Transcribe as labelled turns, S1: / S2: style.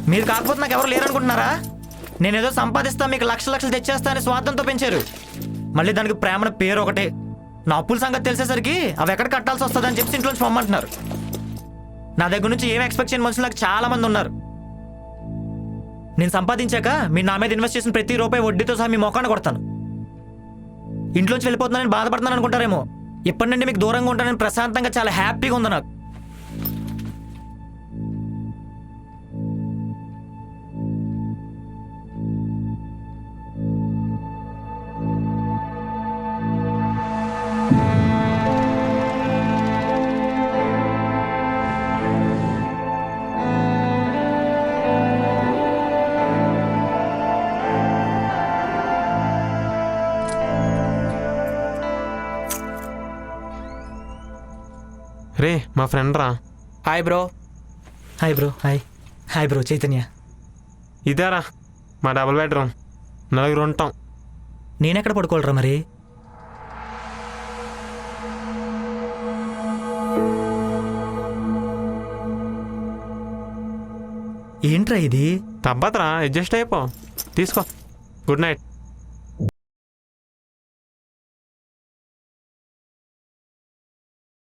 S1: మీరు కాకపోతే నాకు ఎవరు లేరనుకుంటున్నారా? నేనేదో సంపాదిస్తా మీకు లక్షలు లక్షలు తెచ్చేస్తా అని స్వార్థంతో పెంచారు. మళ్ళీ దానికి ప్రేమన పేరు ఒకటే. నా అప్పుల సంగతి తెలిసేసరికి అవి ఎక్కడ కట్టాల్సి వస్తుందని చెప్పి ఇంట్లోంచి పొమ్మంటున్నారు. నా దగ్గర నుంచి ఏం ఎక్స్పెక్ట్ చేయని మనుషులు నాకు చాలా మంది ఉన్నారు. నేను సంపాదించాక మీరు నా మీద ఇన్వెస్ట్ చేసిన ప్రతి రూపాయి వడ్డీతో సహా మీ మొఖాన్ని కొడతాను. ఇంట్లోంచి వెళ్ళిపోతున్నానని బాధపడుతున్నాను అనుకుంటారేమో. ఇప్పటి నుండి మీకు దూరంగా ఉంటానని ప్రశాంతంగా చాలా హ్యాపీగా ఉంది నాకు.
S2: రే మా ఫ్రెండ్ రా.
S3: Hi bro.
S1: Hi bro. Hi. Hi bro. Chaitanya.
S2: ఇదేరా మా డబుల్ బెడ్రూమ్. నలుగురు ఉంటాం.
S1: నేనెక్కడ పడుకోవాలరా మరి?
S2: ఏంట్రా
S1: ఇది?
S2: తప్పదురా, అడ్జస్ట్ అయిపో. తీసుకో. Good night.